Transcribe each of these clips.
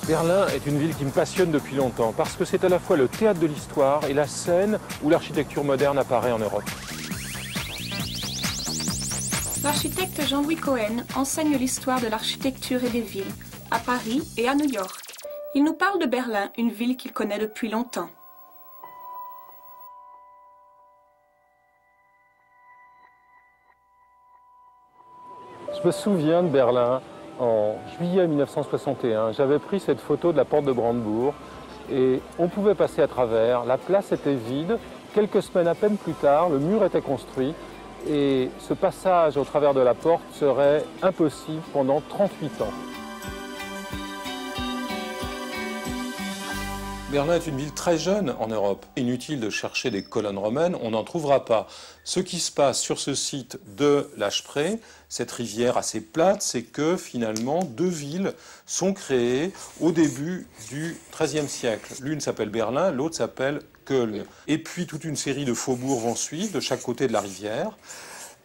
Berlin est une ville qui me passionne depuis longtemps parce que c'est à la fois le théâtre de l'histoire et la scène où l'architecture moderne apparaît en Europe. L'architecte Jean-Louis Cohen enseigne l'histoire de l'architecture et des villes, à Paris et à New York. Il nous parle de Berlin, une ville qu'il connaît depuis longtemps. Je me souviens de Berlin en juillet 1961. J'avais pris cette photo de la porte de Brandebourg et on pouvait passer à travers. La place était vide. Quelques semaines à peine plus tard, le mur était construit et ce passage au travers de la porte serait impossible pendant 38 ans. Berlin est une ville très jeune en Europe. Inutile de chercher des colonnes romaines, on n'en trouvera pas. Ce qui se passe sur ce site de la Spree, cette rivière assez plate, c'est que finalement deux villes sont créées au début du XIIIe siècle. L'une s'appelle Berlin, l'autre s'appelle Köln. Et puis toute une série de faubourgs vont suivre de chaque côté de la rivière.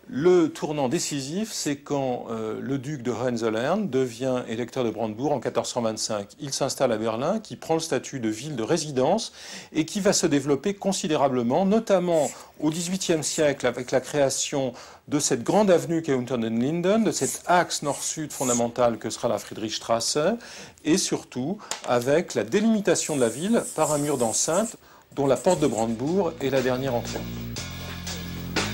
Le tournant décisif, c'est quand le duc de Hohenzollern devient électeur de Brandebourg en 1425. Il s'installe à Berlin, qui prend le statut de ville de résidence et qui va se développer considérablement, notamment au XVIIIe siècle avec la création de cette grande avenue qu'est Unter den Linden, de cet axe nord-sud fondamental que sera la Friedrichstraße, et surtout avec la délimitation de la ville par un mur d'enceinte dont la porte de Brandebourg est la dernière entrée.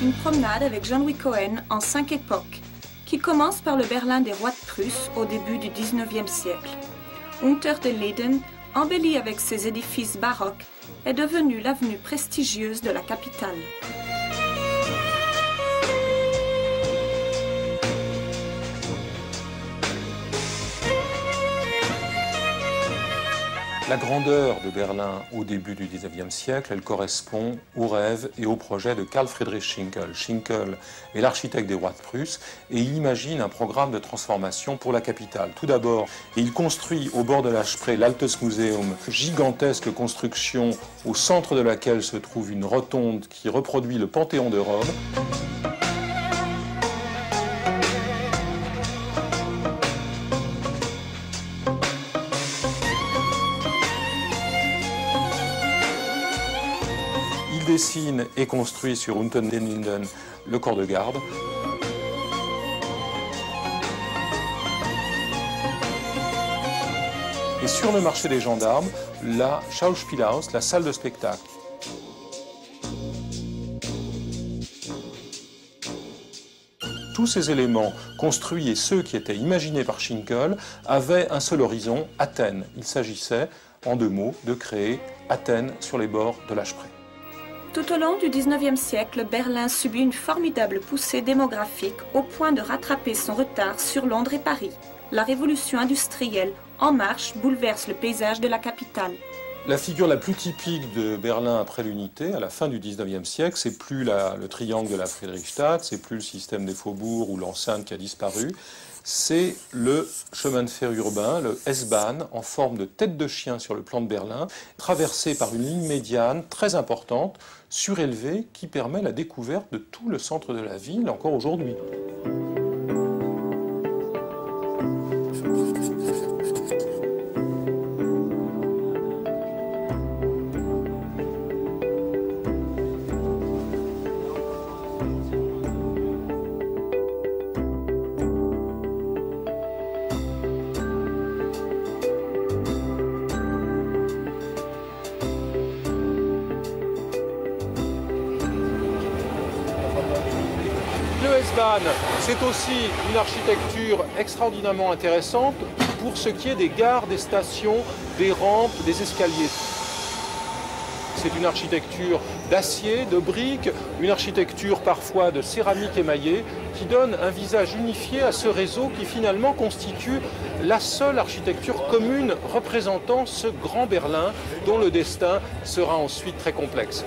Une promenade avec Jean-Louis Cohen en 5 époques, qui commence par le Berlin des rois de Prusse au début du XIXe siècle. Unter den Linden, embellie avec ses édifices baroques, est devenue l'avenue prestigieuse de la capitale. La grandeur de Berlin au début du XIXe siècle, elle correspond aux rêves et aux projets de Karl Friedrich Schinkel. Schinkel est l'architecte des rois de Prusse et il imagine un programme de transformation pour la capitale. Tout d'abord, il construit au bord de la Spree l'Altes Museum, gigantesque construction au centre de laquelle se trouve une rotonde qui reproduit le Panthéon de Rome. Il dessine et construit sur Unter den Linden le corps de garde. Et sur le marché des gendarmes, la Schauspielhaus, la salle de spectacle. Tous ces éléments construits et ceux qui étaient imaginés par Schinkel avaient un seul horizon, Athènes. Il s'agissait, en deux mots, de créer Athènes sur les bords de la Spree. Tout au long du XIXe siècle, Berlin subit une formidable poussée démographique au point de rattraper son retard sur Londres et Paris. La révolution industrielle en marche bouleverse le paysage de la capitale. La figure la plus typique de Berlin après l'unité, à la fin du XIXe siècle, c'est plus le triangle de la Friedrichstadt, c'est plus le système des faubourgs ou l'enceinte qui a disparu, c'est le chemin de fer urbain, le S-Bahn, en forme de tête de chien sur le plan de Berlin, traversé par une ligne médiane très importante, surélevée, qui permet la découverte de tout le centre de la ville encore aujourd'hui. Le S-Bahn, c'est aussi une architecture extraordinairement intéressante pour ce qui est des gares, des stations, des rampes, des escaliers. C'est une architecture d'acier, de briques, une architecture parfois de céramique émaillée qui donne un visage unifié à ce réseau qui finalement constitue la seule architecture commune représentant ce grand Berlin dont le destin sera ensuite très complexe.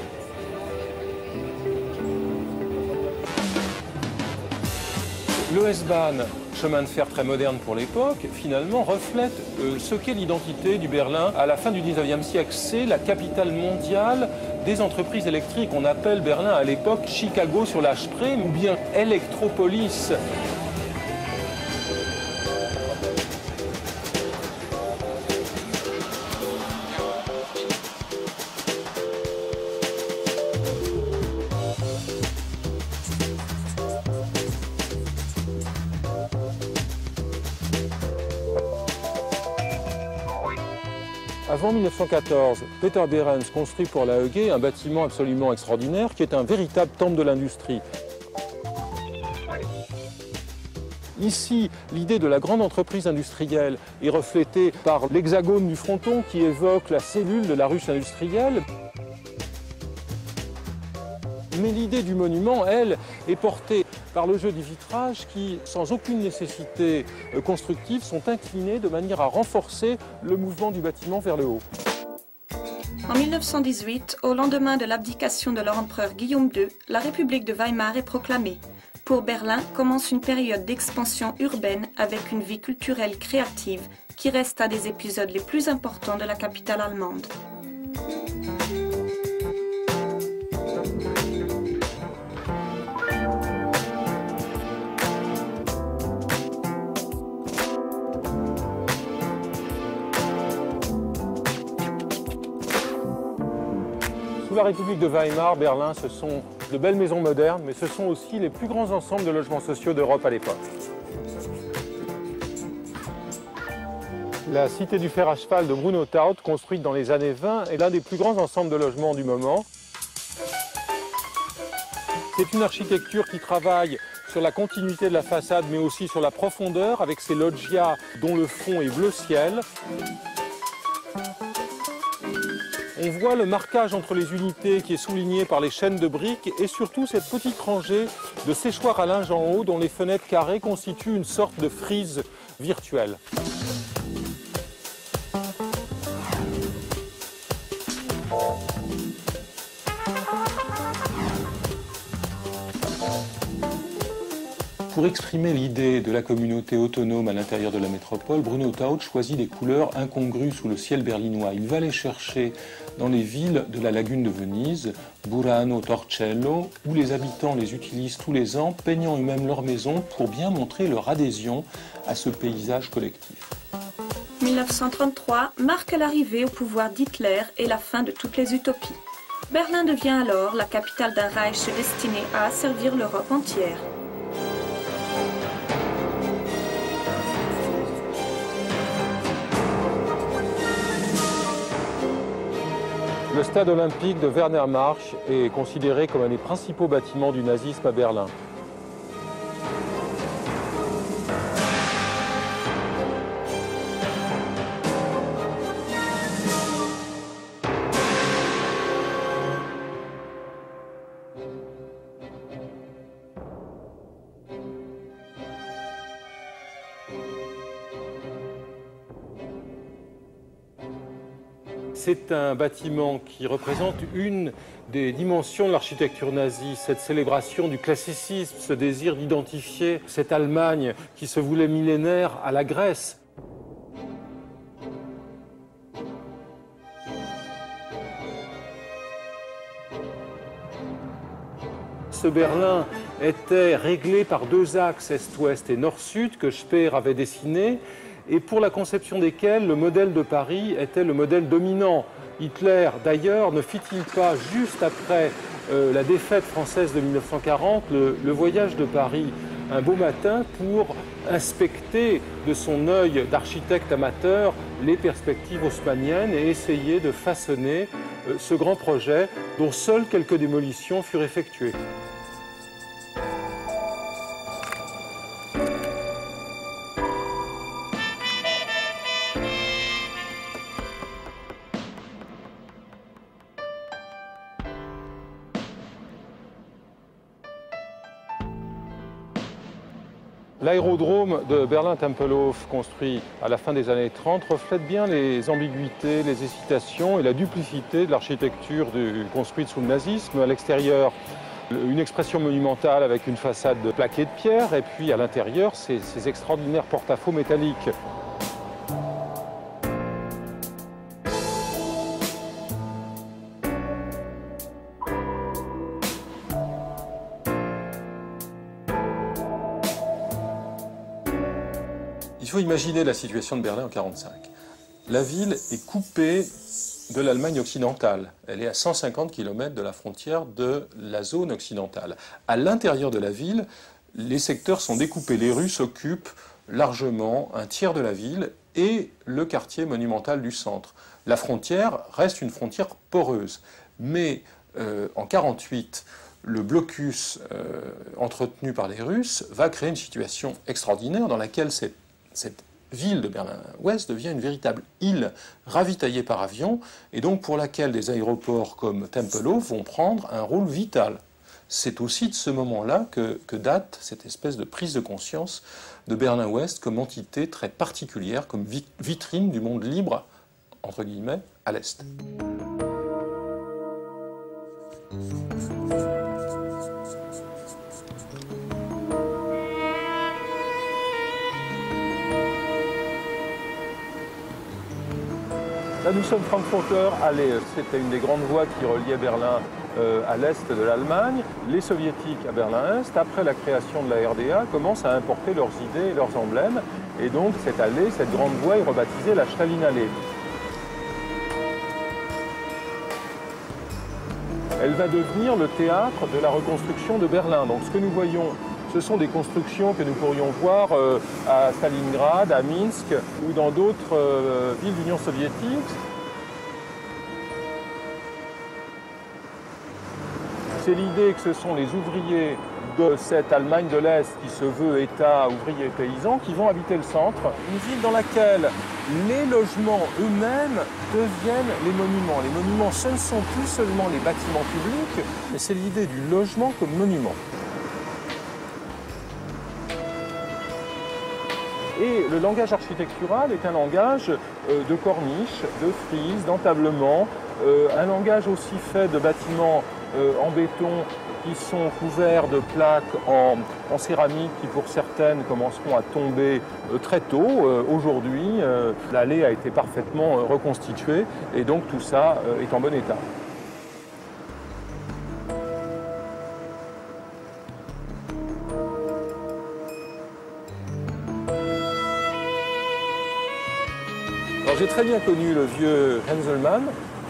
Le S-Bahn, chemin de fer très moderne pour l'époque, finalement reflète ce qu'est l'identité du Berlin à la fin du XIXe siècle. C'est la capitale mondiale des entreprises électriques. On appelle Berlin à l'époque Chicago sur la Spree ou bien Electropolis. Avant 1914, Peter Behrens construit pour la Heuguet un bâtiment absolument extraordinaire qui est un véritable temple de l'industrie. Ici, l'idée de la grande entreprise industrielle est reflétée par l'hexagone du fronton qui évoque la cellule de la ruche industrielle. Mais l'idée du monument, elle, est portée par le jeu du vitrage qui, sans aucune nécessité constructive, sont inclinés de manière à renforcer le mouvement du bâtiment vers le haut. En 1918, au lendemain de l'abdication de leur empereur Guillaume II, la République de Weimar est proclamée. Pour Berlin commence une période d'expansion urbaine avec une vie culturelle créative qui reste un des épisodes les plus importants de la capitale allemande. Sous la République de Weimar, Berlin, ce sont de belles maisons modernes, mais ce sont aussi les plus grands ensembles de logements sociaux d'Europe à l'époque. La cité du fer à cheval de Bruno Taut, construite dans les années 20, est l'un des plus grands ensembles de logements du moment. C'est une architecture qui travaille sur la continuité de la façade, mais aussi sur la profondeur, avec ses loggias dont le fond est bleu ciel. On voit le marquage entre les unités qui est souligné par les chaînes de briques et surtout cette petite rangée de séchoirs à linge en haut dont les fenêtres carrées constituent une sorte de frise virtuelle. Pour exprimer l'idée de la communauté autonome à l'intérieur de la métropole, Bruno Taut choisit des couleurs incongrues sous le ciel berlinois. Il va les chercher dans les villes de la lagune de Venise, Burano, Torcello, où les habitants les utilisent tous les ans, peignant eux-mêmes leurs maisons pour bien montrer leur adhésion à ce paysage collectif. 1933 marque l'arrivée au pouvoir d'Hitler et la fin de toutes les utopies. Berlin devient alors la capitale d'un Reich destiné à asservir l'Europe entière. Le stade olympique de Werner March est considéré comme un des principaux bâtiments du nazisme à Berlin. C'est un bâtiment qui représente une des dimensions de l'architecture nazie, cette célébration du classicisme, ce désir d'identifier cette Allemagne qui se voulait millénaire à la Grèce. Ce Berlin était réglé par deux axes est-ouest et nord-sud que Speer avait dessinés, et pour la conception desquels le modèle de Paris était le modèle dominant. Hitler, d'ailleurs, ne fit-il pas, juste après la défaite française de 1940, le voyage de Paris un beau matin pour inspecter de son œil d'architecte amateur les perspectives haussmanniennes et essayer de façonner ce grand projet dont seules quelques démolitions furent effectuées. L'aérodrome de Berlin-Tempelhof, construit à la fin des années 30, reflète bien les ambiguïtés, les hésitations et la duplicité de l'architecture construite sous le nazisme. À l'extérieur, une expression monumentale avec une façade plaquée de pierre, et puis à l'intérieur, ces extraordinaires porte-à-faux métalliques. Il faut imaginer la situation de Berlin en 1945. La ville est coupée de l'Allemagne occidentale. Elle est à 150 km de la frontière de la zone occidentale. À l'intérieur de la ville, les secteurs sont découpés. Les Russes occupent largement un tiers de la ville et le quartier monumental du centre. La frontière reste une frontière poreuse. Mais en 1948, le blocus entretenu par les Russes va créer une situation extraordinaire dans laquelle cette ville de Berlin-Ouest devient une véritable île ravitaillée par avion et donc pour laquelle des aéroports comme Tempelhof vont prendre un rôle vital. C'est aussi de ce moment-là que date cette espèce de prise de conscience de Berlin-Ouest comme entité très particulière, comme vitrine du monde libre, entre guillemets, à l'Est. Là, nous sommes Frankfurter Allee. C'était une des grandes voies qui reliait Berlin à l'est de l'Allemagne. Les soviétiques à Berlin-Est, après la création de la RDA, commencent à importer leurs idées et leurs emblèmes. Et donc, cette allée, cette grande voie est rebaptisée la Stalinallee. Elle va devenir le théâtre de la reconstruction de Berlin. Donc, ce que nous voyons, ce sont des constructions que nous pourrions voir à Stalingrad, à Minsk ou dans d'autres villes de l'Union soviétique. C'est l'idée que ce sont les ouvriers de cette Allemagne de l'Est qui se veut État ouvrier paysan qui vont habiter le centre. Une ville dans laquelle les logements eux-mêmes deviennent les monuments. Les monuments, ce ne sont plus seulement les bâtiments publics, mais c'est l'idée du logement comme monument. Et le langage architectural est un langage de corniches, de frises, d'entablements, un langage aussi fait de bâtiments en béton qui sont couverts de plaques en céramique qui pour certaines commenceront à tomber très tôt. Aujourd'hui, l'allée a été parfaitement reconstituée et donc tout ça est en bon état. J'ai très bien connu le vieux Henselmann,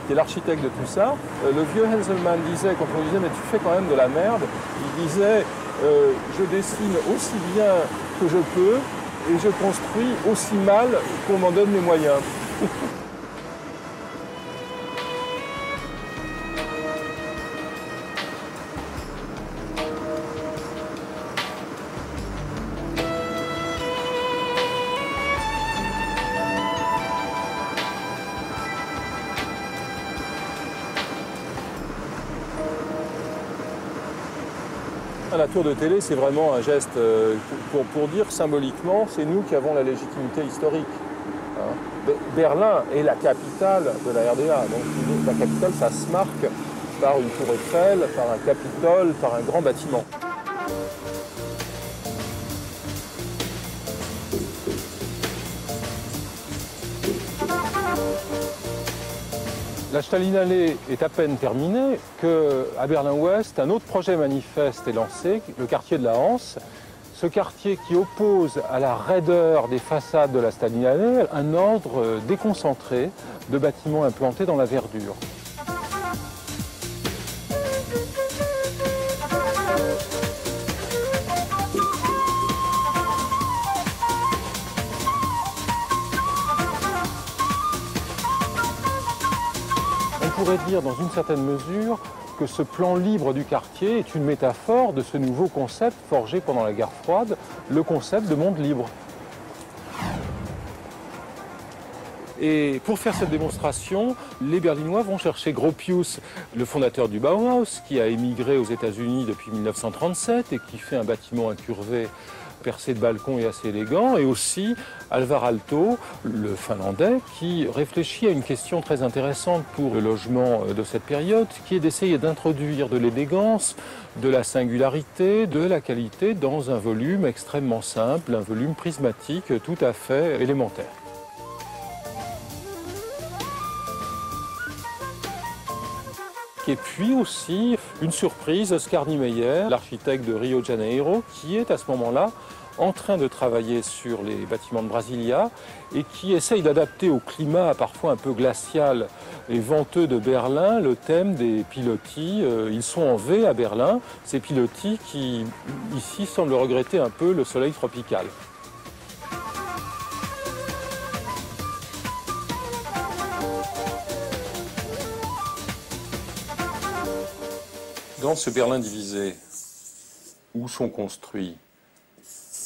qui est l'architecte de tout ça. Le vieux Henselmann disait, quand on disait « mais tu fais quand même de la merde », il disait « je dessine aussi bien que je peux et je construis aussi mal qu'on m'en donne les moyens ». La tour de télé, c'est vraiment un geste pour dire symboliquement, c'est nous qui avons la légitimité historique. Berlin est la capitale de la RDA. Donc la capitale, ça se marque par une tour Eiffel, par un Capitole, par un grand bâtiment. La Stalinallee est à peine terminée qu'à Berlin-Ouest, un autre projet manifeste est lancé, le quartier de la Hanse. Ce quartier qui oppose à la raideur des façades de la Stalinallee un ordre déconcentré de bâtiments implantés dans la verdure. On pourrait dire dans une certaine mesure que ce plan libre du quartier est une métaphore de ce nouveau concept forgé pendant la guerre froide, le concept de monde libre. Et pour faire cette démonstration, les Berlinois vont chercher Gropius, le fondateur du Bauhaus, qui a émigré aux États-Unis depuis 1937 et qui fait un bâtiment incurvé percé de balcons et assez élégant, et aussi Alvar Aalto, le Finlandais, qui réfléchit à une question très intéressante pour le logement de cette période, qui est d'essayer d'introduire de l'élégance, de la singularité, de la qualité dans un volume extrêmement simple, un volume prismatique tout à fait élémentaire. Et puis aussi une surprise, Oscar Niemeyer, l'architecte de Rio de Janeiro, qui est à ce moment-là en train de travailler sur les bâtiments de Brasilia et qui essaye d'adapter au climat parfois un peu glacial et venteux de Berlin le thème des pilotis. Ils sont en V à Berlin, ces pilotis qui ici semblent regretter un peu le soleil tropical. Dans ce Berlin divisé, où sont construits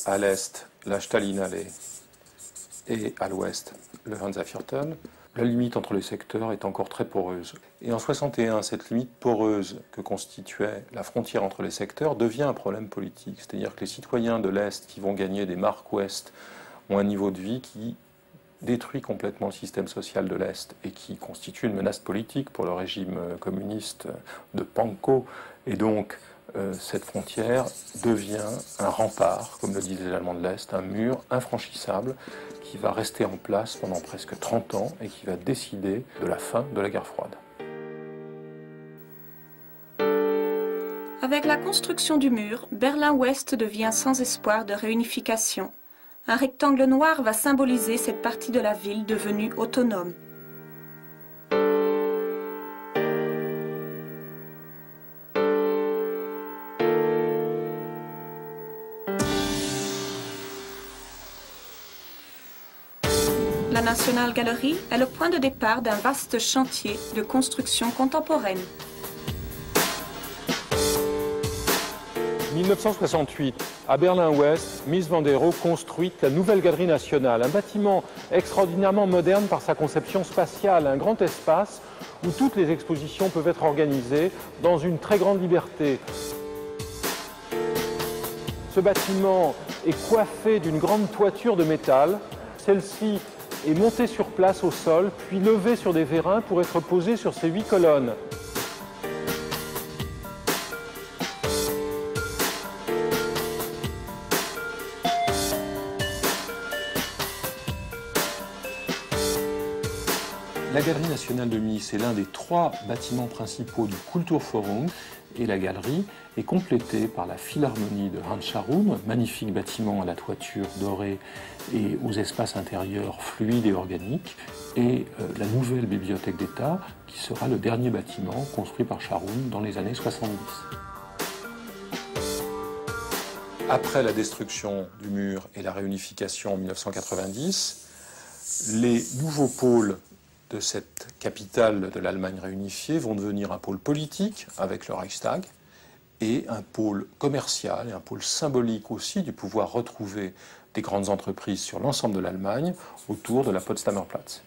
à l'est la Stalinallee et à l'ouest le Hansa-Viertel, la limite entre les secteurs est encore très poreuse. Et en 1961, cette limite poreuse que constituait la frontière entre les secteurs devient un problème politique. C'est-à-dire que les citoyens de l'Est qui vont gagner des marques ouest ont un niveau de vie qui détruit complètement le système social de l'Est et qui constitue une menace politique pour le régime communiste de Pankow. Et donc, cette frontière devient un rempart, comme le disaient les Allemands de l'Est, un mur infranchissable qui va rester en place pendant presque 30 ans et qui va décider de la fin de la guerre froide. Avec la construction du mur, Berlin-Ouest devient sans espoir de réunification. Un rectangle noir va symboliser cette partie de la ville devenue autonome. La National Gallery est le point de départ d'un vaste chantier de construction contemporaine. 1968, à Berlin-Ouest, Mies van der Rohe construit la nouvelle Galerie nationale, un bâtiment extraordinairement moderne par sa conception spatiale, un grand espace où toutes les expositions peuvent être organisées dans une très grande liberté. Ce bâtiment est coiffé d'une grande toiture de métal. Celle-ci est montée sur place au sol, puis levée sur des vérins pour être posée sur ses 8 colonnes. La Galerie nationale de Mies est l'un des 3 bâtiments principaux du Kulturforum et la galerie est complétée par la Philharmonie de Handscharrum, magnifique bâtiment à la toiture dorée et aux espaces intérieurs fluides et organiques, et la nouvelle Bibliothèque d'État qui sera le dernier bâtiment construit par Scharum dans les années 70. Après la destruction du mur et la réunification en 1990, les nouveaux pôles de cette capitale de l'Allemagne réunifiée vont devenir un pôle politique avec le Reichstag et un pôle commercial et un pôle symbolique aussi du pouvoir retrouvé des grandes entreprises sur l'ensemble de l'Allemagne autour de la Potsdamer Platz.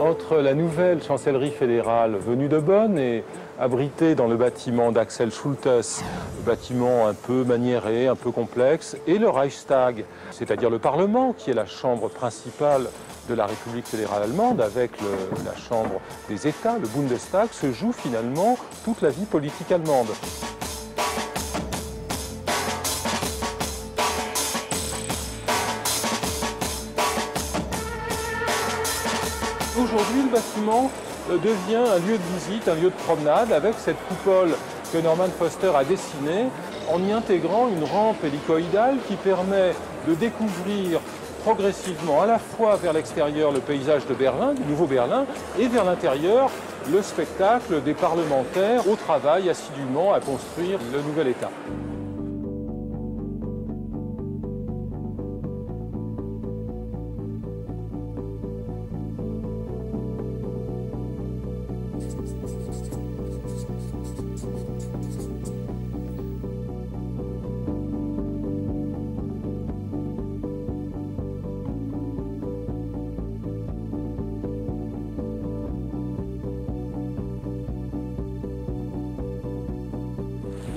Entre la nouvelle chancellerie fédérale venue de Bonn et abritée dans le bâtiment d'Axel Schultes, bâtiment un peu maniéré, un peu complexe, et le Reichstag, c'est-à-dire le Parlement, qui est la chambre principale de la République fédérale allemande, avec la chambre des États, le Bundestag, se joue finalement toute la vie politique allemande. Aujourd'hui, le bâtiment devient un lieu de visite, un lieu de promenade, avec cette coupole que Norman Foster a dessinée, en y intégrant une rampe hélicoïdale qui permet de découvrir progressivement à la fois vers l'extérieur le paysage de Berlin, du nouveau Berlin, et vers l'intérieur le spectacle des parlementaires au travail assidûment à construire le nouvel État.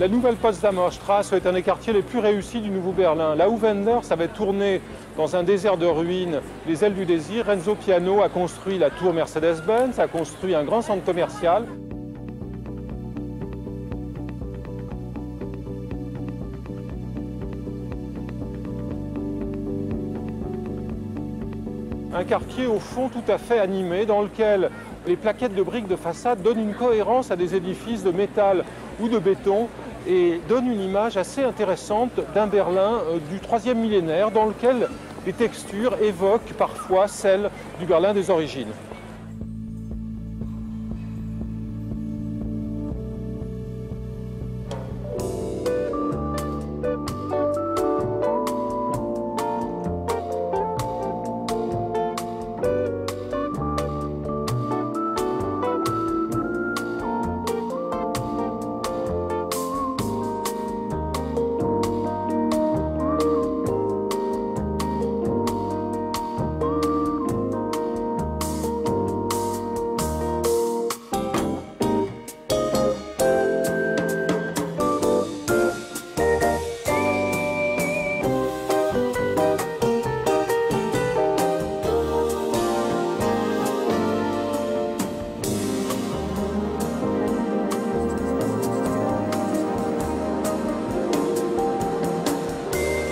La nouvelle Potsdamer Straße est un des quartiers les plus réussis du Nouveau Berlin. Là où Wenders avait tourné dans un désert de ruines les ailes du désir, Renzo Piano a construit la tour Mercedes-Benz, a construit un grand centre commercial. Un quartier au fond tout à fait animé dans lequel les plaquettes de briques de façade donnent une cohérence à des édifices de métal ou de béton et donnent une image assez intéressante d'un Berlin du 3e millénaire dans lequel les textures évoquent parfois celles du Berlin des origines.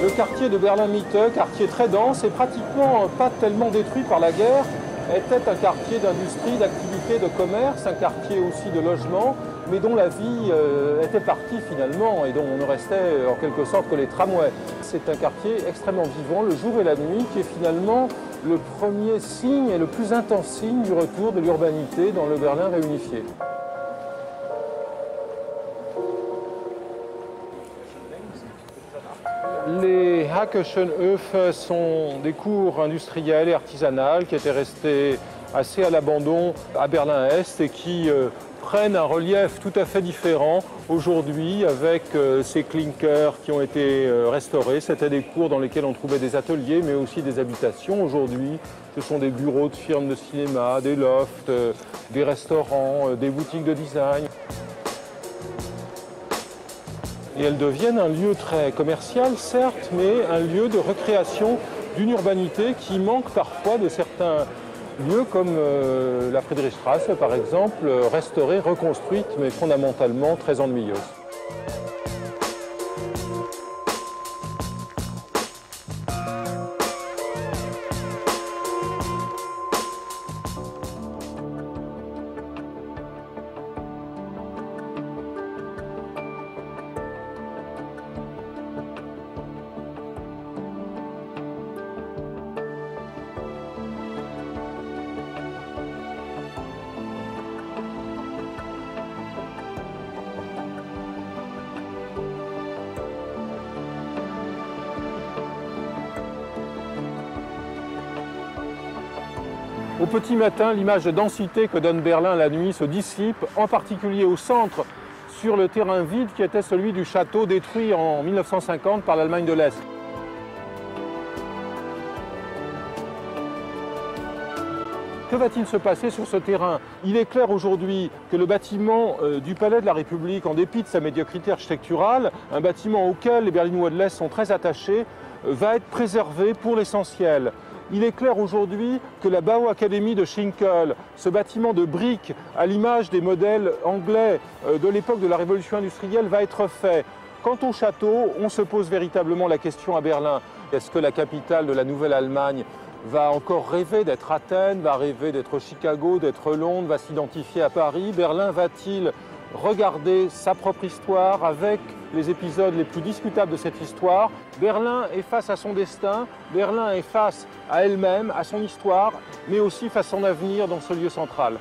Le quartier de Berlin-Mitte, quartier très dense et pratiquement pas tellement détruit par la guerre, était un quartier d'industrie, d'activité, de commerce, un quartier aussi de logement, mais dont la vie était partie finalement et dont on ne restait en quelque sorte que les tramways. C'est un quartier extrêmement vivant le jour et la nuit qui est finalement le premier signe et le plus intense signe du retour de l'urbanité dans le Berlin réunifié. Les Hackeschenhöfe sont des cours industrielles et artisanales qui étaient restés assez à l'abandon à Berlin-Est et qui prennent un relief tout à fait différent aujourd'hui avec ces clinkers qui ont été restaurés. C'était des cours dans lesquels on trouvait des ateliers mais aussi des habitations. Aujourd'hui, ce sont des bureaux de firmes de cinéma, des lofts, des restaurants, des boutiques de design. Et elles deviennent un lieu très commercial, certes, mais un lieu de recréation d'une urbanité qui manque parfois de certains lieux comme la Friedrichstraße, par exemple, restaurée, reconstruite, mais fondamentalement très ennuyeuse. Au petit matin, l'image de densité que donne Berlin la nuit se dissipe, en particulier au centre, sur le terrain vide qui était celui du château détruit en 1950 par l'Allemagne de l'Est. Que va-t-il se passer sur ce terrain? Il est clair aujourd'hui que le bâtiment du Palais de la République, en dépit de sa médiocrité architecturale, un bâtiment auquel les Berlinois de l'Est sont très attachés, va être préservé pour l'essentiel. Il est clair aujourd'hui que la Bauakademie de Schinkel, ce bâtiment de briques à l'image des modèles anglais de l'époque de la Révolution industrielle, va être fait. Quant au château, on se pose véritablement la question à Berlin. Est-ce que la capitale de la Nouvelle-Allemagne va encore rêver d'être Athènes, va rêver d'être Chicago, d'être Londres, va s'identifier à Paris? Berlin va-t-il regarder sa propre histoire avec les épisodes les plus discutables de cette histoire? Berlin est face à son destin, Berlin est face à elle-même, à son histoire, mais aussi face à son avenir dans ce lieu central.